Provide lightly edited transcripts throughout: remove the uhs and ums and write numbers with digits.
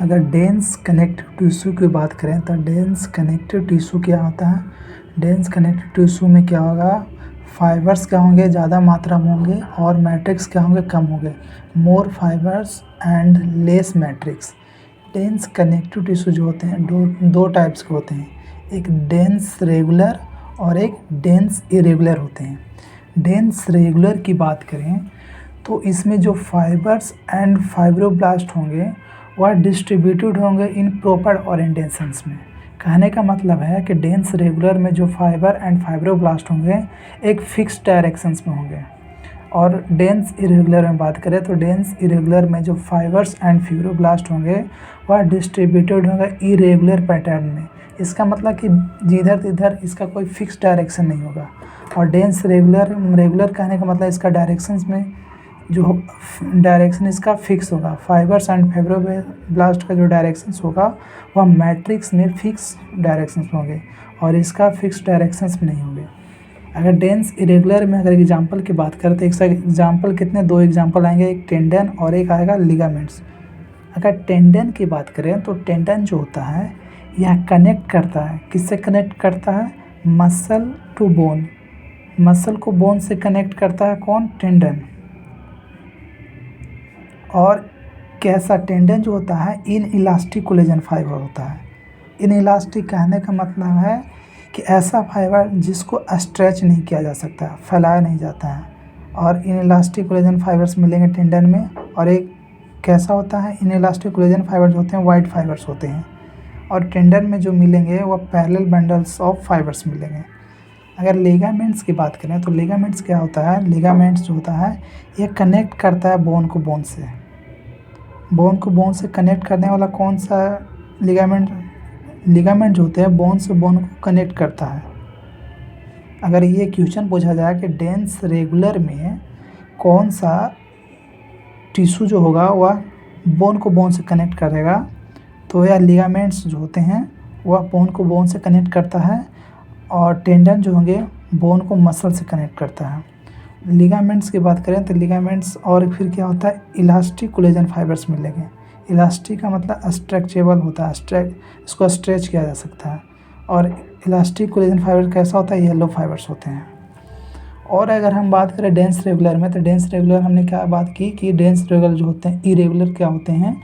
अगर dense connective tissue की बात करें तो डेंस कनेक्टिव टिश्यू क्या होता है। डेंस कनेक्टिव टिश्यू में क्या होगा, फाइबर्स क्या होंगे, ज़्यादा मात्रा में होंगे और मैट्रिक्स क्या होंगे, कम होंगे। More fibres and less matrix. Dense connective tissue जो होते हैं दो टाइप्स के होते हैं, एक डेंस रेगुलर और एक डेंस इरेगुलर होते हैं। डेंस रेगुलर की बात करें तो इसमें जो फाइबर्स एंड फाइब्रोब्लास्ट होंगे वह डिस्ट्रीब्यूटेड होंगे इन प्रॉपर ओरिएंटेशंस में। कहने का मतलब है कि डेंस रेगुलर में जो फाइबर एंड फाइब्रोब्लास्ट होंगे एक फिक्स डायरेक्शंस में होंगे, और डेंस इरेगुलर में बात करें तो डेंस इरेगुलर में जो फाइबर्स एंड फाइब्रोब्लास्ट होंगे वह डिस्ट्रीब्यूटेड होंगे इरेगुलर पैटर्न में। इसका मतलब कि जिधर तिधर इसका कोई फिक्स डायरेक्शन नहीं होगा। और डेंस रेगुलर कहने का मतलब इसका डायरेक्शंस में जो डायरेक्शन इसका फिक्स होगा। फाइबर्स एंड फाइब्रोब्लास्ट का जो डायरेक्शंस होगा वह मैट्रिक्स में फिक्स डायरेक्शंस होंगे और इसका फिक्स डायरेक्शंस में नहीं होंगे। अगर डेंस इरेगुलर में अगर एग्जांपल की बात करें तो एक एग्जांपल कितने, दो एग्जांपल आएंगे, एक टेंडन और एक आएगा लिगामेंट्स। अगर टेंडन की बात करें तो टेंडन जो होता है यह कनेक्ट करता है, किससे कनेक्ट करता है, मसल टू बोन। मसल को बोन से कनेक्ट करता है कौन, टेंडन। और कैसा टेंडन जो होता है इन इलास्टिक कोलेजन फाइबर होता है। इन इलास्टिक कहने का मतलब है कि ऐसा फाइबर जिसको स्ट्रेच नहीं किया जा सकता, फैलाया नहीं जाता है। और इन इलास्टिक कोलेजन फाइबर्स मिलेंगे टेंडन में। और एक कैसा होता है, इन इलास्टिक कोलेजन फाइबर जो होते हैं वाइट फाइबर्स होते हैं, और टेंडन में जो मिलेंगे वो पैरेलल बंडल्स ऑफ फाइबर्स मिलेंगे। अगर लिगामेंट्स की बात करें तो लिगामेंट्स क्या होता है, लिगामेंट्स जो होता है ये कनेक्ट करता है बोन को बोन से। बोन को बोन से कनेक्ट करने वाला कौन सा लिगामेंट जो होते हैं बोन से बोन को कनेक्ट करता है। अगर ये क्वेश्चन पूछा जाए कि डेंस रेगुलर में कौन सा टिश्यू जो होगा वह बोन को बोन से कनेक्ट करेगा, तो यह लिगामेंट्स जो होते हैं वह बोन को बोन से कनेक्ट करता है, और टेंडन जो होंगे बोन को मसल से कनेक्ट करता है। लिगामेंट्स की बात करें तो लिगामेंट्स और फिर क्या होता है, इलास्टिक कोलेजन फाइबर्स मिलेंगे। इलास्टिक का मतलब स्ट्रेचेबल होता है, इसको स्ट्रेच किया जा सकता है। और इलास्टिक कोलेजन फाइबर कैसा होता है, येलो फाइबर्स होते हैं। और अगर हम बात करें डेंस रेगुलर में तो डेंस रेगुलर हमने क्या बात की कि डेंस रेगुलर जो होते हैं इरेगुलर क्या होते हैं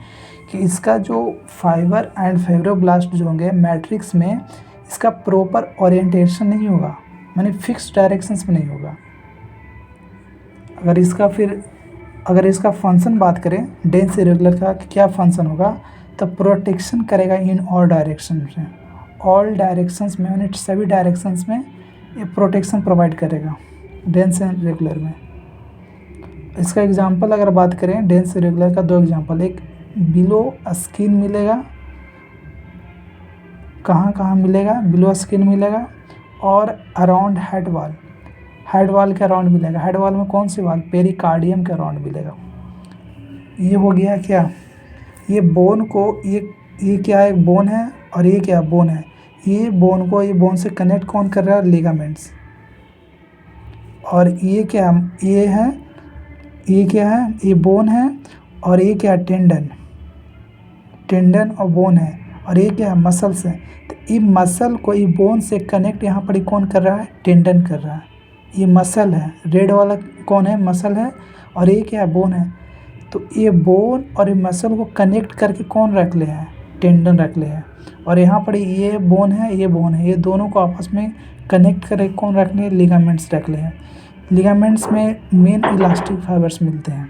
कि इसका जो फाइबर एंड फाइब्रोब्लास्ट जो होंगे मैट्रिक्स में इसका प्रॉपर ओरिएंटेशन नहीं होगा, माने फिक्स डायरेक्शंस में नहीं होगा। अगर इसका फंक्शन बात करें डेंस इरेगुलर का क्या फंक्शन होगा, तो प्रोटेक्शन करेगा इन ऑल डायरेक्शंस में। ऑल डायरेक्शंस में यानी सभी डायरेक्शंस में ये प्रोटेक्शन प्रोवाइड करेगा डेंस इरेगुलर में। इसका एग्जांपल अगर बात करें डेंस इरेगुलर का, दो एग्जांपल, एक बिलो स्किन मिलेगा, कहाँ मिलेगा, बिलो स्किन मिलेगा, और अराउंड हेड वाल के अराउंड मिलेगा। हेड वाल में कौन सी वाल, पेरिकार्डियम के अराउंड मिलेगा। ये हो गया क्या, ये बोन को ये क्या है, बोन है, और ये क्या बोन है, ये बोन से कनेक्ट कौन कर रहा है, लिगामेंट्स। और ये क्या है, ये बोन है, और ये क्या, टेंडन और बोन है, और ये क्या है, मसल्स है। तो ये मसल को ये बोन से कनेक्ट यहाँ पर कौन कर रहा है, टेंडन कर रहा है। ये मसल है, रेड वाला कौन है, मसल है, और ये क्या है, बोन है। तो ये बोन और ये मसल को कनेक्ट करके कौन रख ले हैं, टेंडन रख ले हैं। और यहाँ पर ये बोन है, ये दोनों को आपस में कनेक्ट करके कौन रख ले, लिगामेंट्स रख ले हैं। लिगामेंट्स में मेन इलास्टिक फाइबर्स मिलते हैं।